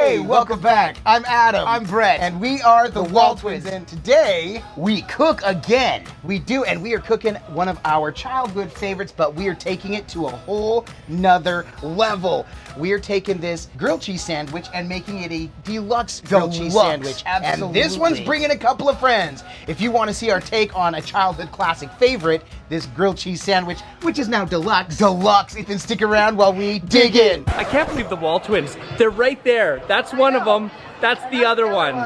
Hey, welcome back. I'm Adam. I'm Brett. And we are the WALTWINS. WALTWINS. And today, We cook again. we do, and we are cooking one of our childhood favorites, but we are taking it to a whole nother level. We are taking this grilled cheese sandwich and making it a deluxe grilled cheese Deluxe, sandwich. absolutely. And this one's bringing a couple of friends. If you want to see our take on a childhood classic favorite, this grilled cheese sandwich, which is now deluxe. Deluxe. Then stick around while we dig in. I can't believe the WALTWINS. They're right there. That's one of them. That's the other one.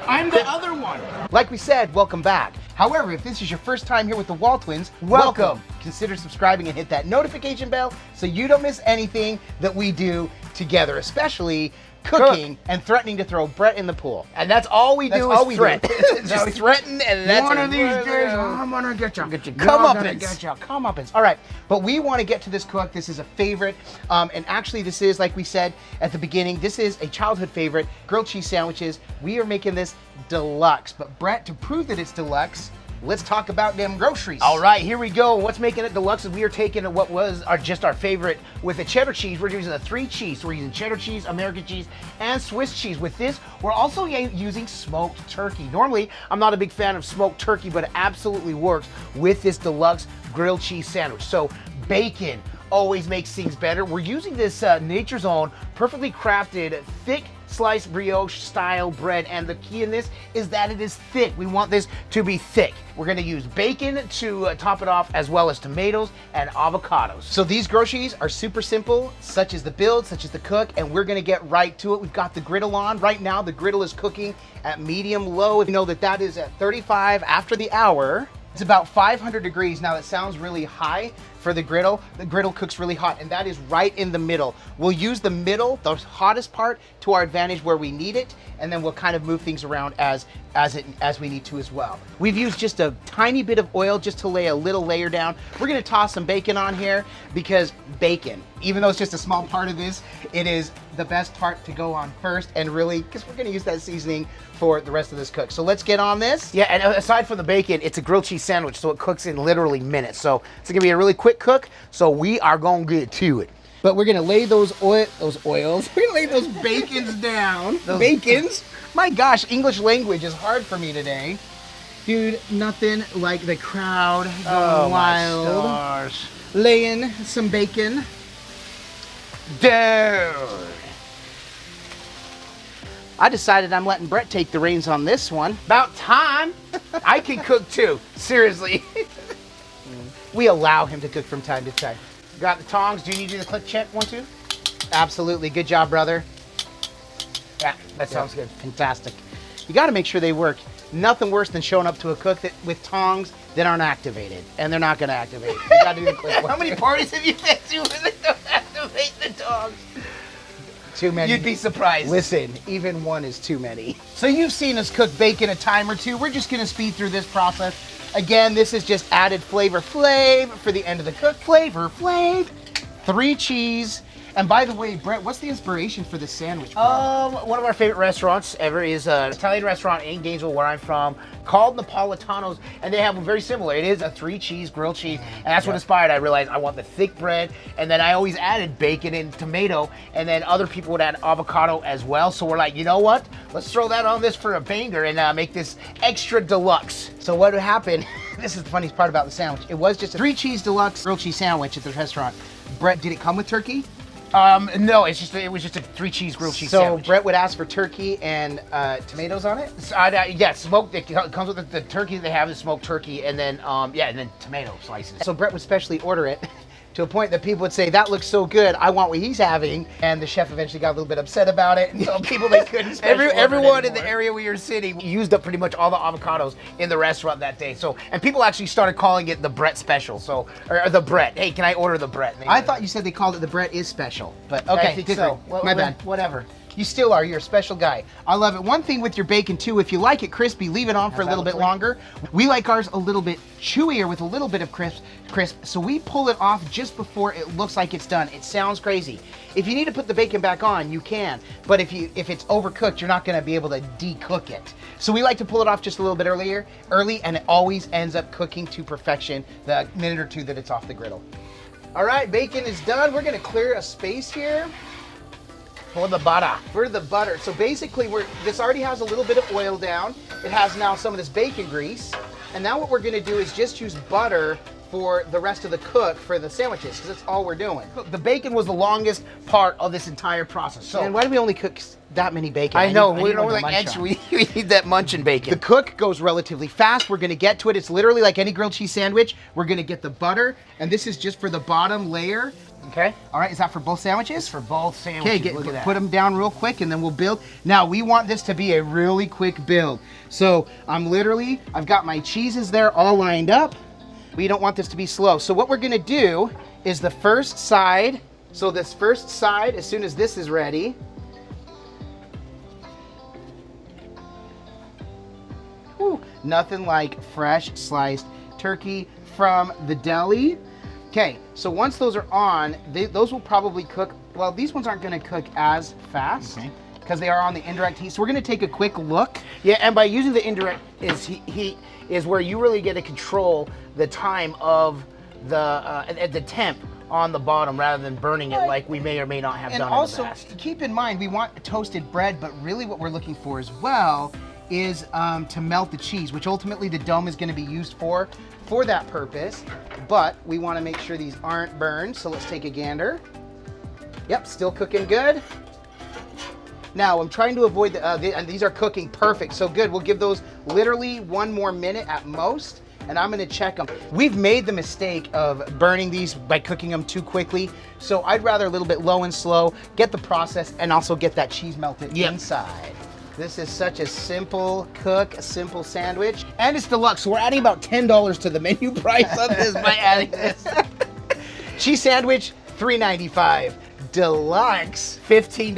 I'm the other one. Like we said, welcome back. However, if this is your first time here with the WALTWINS, welcome. Consider subscribing and hit that notification bell so you don't miss anything that we do together, especially cooking and threatening to throw Brett in the pool. And that's all we do is threat. Just threaten, and that's One it. of these days, I'm gonna get you. Get your Comeuppance. comeuppance. Comeuppance. All right, but we want to get to this cook. This is a favorite, and actually, this is, like we said at the beginning, this is a childhood favorite. Grilled cheese sandwiches. We are making this deluxe. But Brett, to prove that it's deluxe, let's talk about them groceries. All right, here we go. What's making it deluxe is we are taking what was just our favorite with the cheddar cheese. We're using the 3 cheese. So we're using cheddar cheese, American cheese, and Swiss cheese. With this, we're also using smoked turkey. Normally, I'm not a big fan of smoked turkey, but it absolutely works with this deluxe grilled cheese sandwich. So bacon always makes things better. We're using this Nature's Own, perfectly crafted, thick sliced brioche style bread, and the key in this is that it is thick. We want this to be thick. We're gonna use bacon to top it off, as well as tomatoes and avocados. So these groceries are super simple, such as the build, such as the cook, and we're gonna get right to it. We've got the griddle on. Right now, the griddle is cooking at medium low. You know that is at 35 after the hour. It's about 500 degrees. Now that sounds really high for the griddle. The griddle cooks really hot, and that is right in the middle. We'll use the middle, the hottest part, to our advantage where we need it, and then we'll kind of move things around as we need to as well. We've used just a tiny bit of oil just to lay a little layer down. We're gonna toss some bacon on here because bacon, even though it's just a small part of this, it is the best part to go on first, and really, because we're gonna use that seasoning for the rest of this cook. So let's get on this. Yeah, and aside from the bacon, it's a grilled cheese sandwich, so it cooks in literally minutes. So it's gonna be a really quick cook, so we are gonna get to it. But we're gonna lay those oils, we're gonna lay those bacons down. Bacons? My gosh, English language is hard for me today. Dude, nothing like the crowd going wild. My stars. Laying some bacon. Dude. I decided I'm letting Brett take the reins on this one. About time. I can cook too. Seriously. We allow him to cook from time to time. Got the tongs. Do you need to do the click check? 1, 2? Absolutely, good job, brother. Yeah, that sounds good. Fantastic. You gotta make sure they work. Nothing worse than showing up to a cook with tongs that aren't activated, and they're not gonna activate. You gotta do the click. How many parties have you been to where they don't activate the tongs? Too many. You'd be surprised. Listen, even one is too many. So you've seen us cook bacon a time or two. We're just gonna speed through this process. Again, this is just added flavor for the end of the cook. Flavor. 3 cheese. And by the way, Brett, what's the inspiration for this sandwich? One of our favorite restaurants ever is an Italian restaurant in Gainesville, where I'm from, called Napolitano's, and they have one very similar. It is a 3 cheese grilled cheese, and that's what inspired. I realized I want the thick bread, and then I always added bacon and tomato, and then other people would add avocado as well. So we're like, you know what? Let's throw that on this for a banger and make this extra deluxe. So what happened? This is the funniest part about the sandwich. It was just a 3 cheese deluxe grilled cheese sandwich at the restaurant. Brett, did it come with turkey? No, it was just a 3 cheese grilled cheese so sandwich. Brett would ask for turkey and tomatoes on it? Yeah, smoked. It comes with the turkey they have is smoked turkey, and then and then tomato slices. So Brett would specially order it to a point that people would say, that looks so good, I want what he's having. And the chef eventually got a little bit upset about it and told people they couldn't special order it Everyone in the anymore. area where you're sitting used up pretty much all the avocados in the restaurant that day. So, and people actually started calling it the Brett special. So, or the Brett. Hey, can I order the Brett? I thought you said they called it the Brett is special, but okay, I think different. so. My bad. Whatever. You still are. You're a special guy. I love it. One thing with your bacon too, if you like it crispy, leave it on for a little bit longer. We like ours a little bit chewier with a little bit of crisp. So we pull it off just before it looks like it's done. It sounds crazy. If you need to put the bacon back on, you can. But if it's overcooked, you're not going to be able to decook it. So we like to pull it off just a little bit early, and it always ends up cooking to perfection the minute or two that it's off the griddle. All right, bacon is done. We're going to clear a space here. For the butter. For the butter. So basically, this already has a little bit of oil down. It has now some of this bacon grease. And now what we're gonna do is just use butter for the rest of the cook for the sandwiches, because that's all we're doing. The bacon was the longest part of this entire process. So, and why do we only cook that many bacon? I know, need we're one to like, munch on. actually, we need that munching bacon. The cook goes relatively fast. We're gonna get to it. It's literally like any grilled cheese sandwich. We're gonna get the butter, and this is just for the bottom layer. Okay. All right, is that for both sandwiches? For both sandwiches. Okay, Look at that. put them down real quick, and then we'll build. Now, we want this to be a really quick build. So I've got my cheeses there all lined up. We don't want this to be slow. So what we're gonna do is the first side. So this first side, as soon as this is ready, whew, nothing like fresh sliced turkey from the deli. Okay, so once those are on, those will probably cook. Well, these ones aren't gonna cook as fast because they are on the indirect heat. So we're gonna take a quick look. Yeah, and by using the indirect heat is where you really get to control the time of the temp on the bottom rather than burning it like we may or may not have done in the also, past. keep in mind, we want toasted bread, but really what we're looking for as well is to melt the cheese, which ultimately the dome is gonna be used for that purpose. But we wanna make sure these aren't burned, so let's take a gander. Yep, still cooking good. Now, I'm trying to avoid and these are cooking perfect, so good. We'll give those literally 1 more minute at most, and I'm gonna check them. We've made the mistake of burning these by cooking them too quickly, so I'd rather a little bit low and slow, get the process, and also get that cheese melted inside. This is such a simple cook, a simple sandwich. And it's deluxe, so we're adding about $10 to the menu price on this by adding this. Cheese sandwich, $3.95. Deluxe, $15.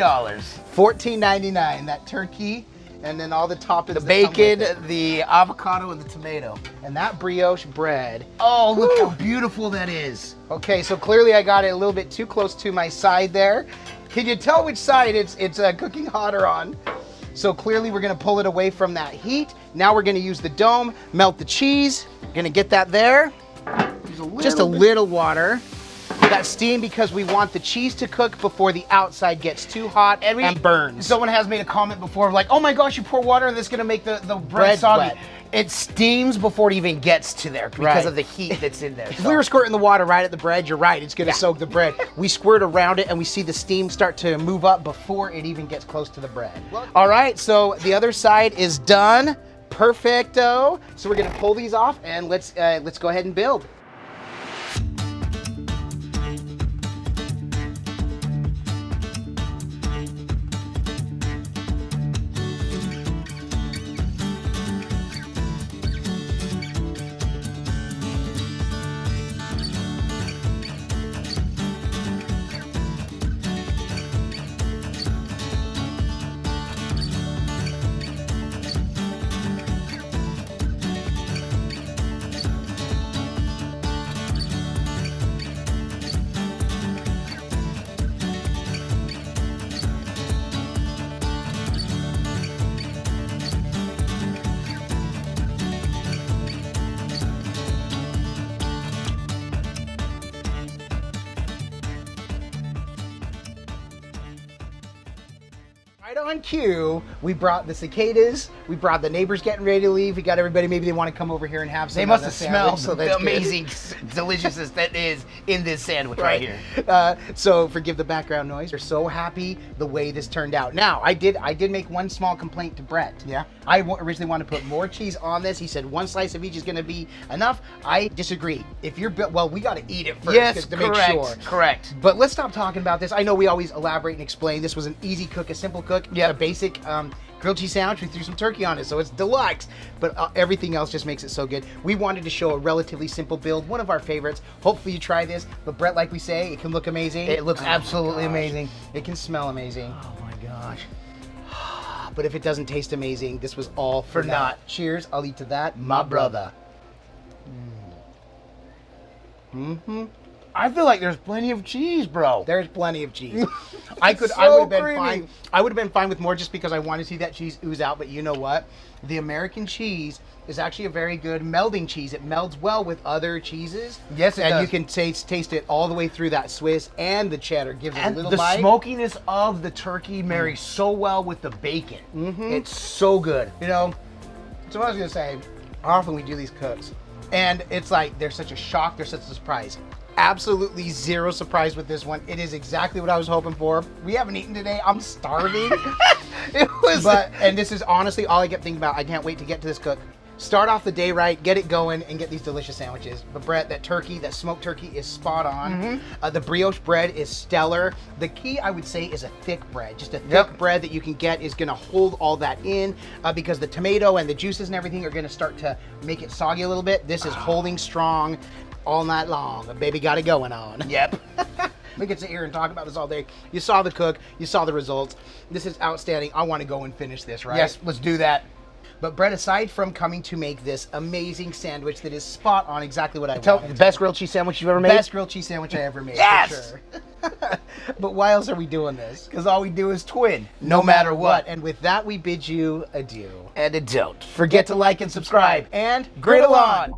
$14.99. That turkey, and then all the toppings. The bacon, the avocado, and the tomato. And that brioche bread. Oh, look how beautiful that is. Okay, so clearly I got it a little bit too close to my side there. Can you tell which side it's cooking hotter on? So clearly we're gonna pull it away from that heat. Now we're gonna use the dome, melt the cheese. Gonna get that there. Just a little water. That steam because we want the cheese to cook before the outside gets too hot and burns. Someone has made a comment before like, oh my gosh, you pour water and this is gonna make the bread soggy. Wet. It steams before it even gets to there because of the heat that's in there. If we were squirting the water right at the bread, you're right, it's gonna soak the bread. We squirt around it and we see the steam start to move up before it even gets close to the bread. All right, so the other side is done. Perfecto. So we're gonna pull these off and let's go ahead and build. Right on cue, we brought the cicadas, we brought the neighbors getting ready to leave, we got everybody, maybe they want to come over here and have some. They must have sandwich, smelled so the amazing deliciousness that is in this sandwich right here. So forgive the background noise. We're so happy the way this turned out. Now, I did make one small complaint to Brett. Yeah? I originally wanted to put more cheese on this. He said 1 slice of each is going to be enough. I disagree. If you're well, we got to eat it first Yes, to correct, make sure. correct. But let's stop talking about this. I know we always elaborate and explain. This was an easy cook, a simple cook, a basic grilled cheese sandwich. We threw some turkey on it, so it's deluxe. But everything else just makes it so good. We wanted to show a relatively simple build, one of our favorites. Hopefully you try this. But Brett, like we say, it can look amazing. It looks absolutely amazing. It can smell amazing. Oh my gosh. But if it doesn't taste amazing, this was all for naught. Cheers, I'll eat to that, my brother. Mm-hmm. I feel like there's plenty of cheese, bro. There's plenty of cheese. I would So have been creamy. fine. I would have been fine with more just because I want to see that cheese ooze out. But you know what? The American cheese is actually a very good melding cheese. It melds well with other cheeses. Yes, it and does. you can taste it all the way through that Swiss and the cheddar. Gives it a And little the bite. smokiness of the turkey marries so well with the bacon. It's so good. You know, so what I was gonna say, often we do these cooks, and it's like there's such a shock, there's such a surprise. Absolutely zero surprise with this one. It is exactly what I was hoping for. We haven't eaten today. I'm starving. And this is honestly all I kept thinking about. I can't wait to get to this cook. Start off the day right, get it going, and get these delicious sandwiches. But Brett, that turkey, that smoked turkey is spot on. The brioche bread is stellar. The key, I would say, is a thick bread. Just a thick bread that you can get is gonna hold all that in because the tomato and the juices and everything are gonna start to make it soggy a little bit. This is holding strong all night long. The baby got it going on. Yep. We could sit here and talk about this all day. You saw the cook, you saw the results. This is outstanding. I want to go and finish this, right? Yes, let's do that. But Brett, aside from coming to make this amazing sandwich that is spot on exactly what I Tell wanted. the best grilled cheese sandwich you've ever made. Best grilled cheese sandwich I ever made. Yes! For sure. But why else are we doing this? Because all we do is twin, No matter what. And with that, we bid you adieu. And don't forget to like and subscribe. And Griddle on!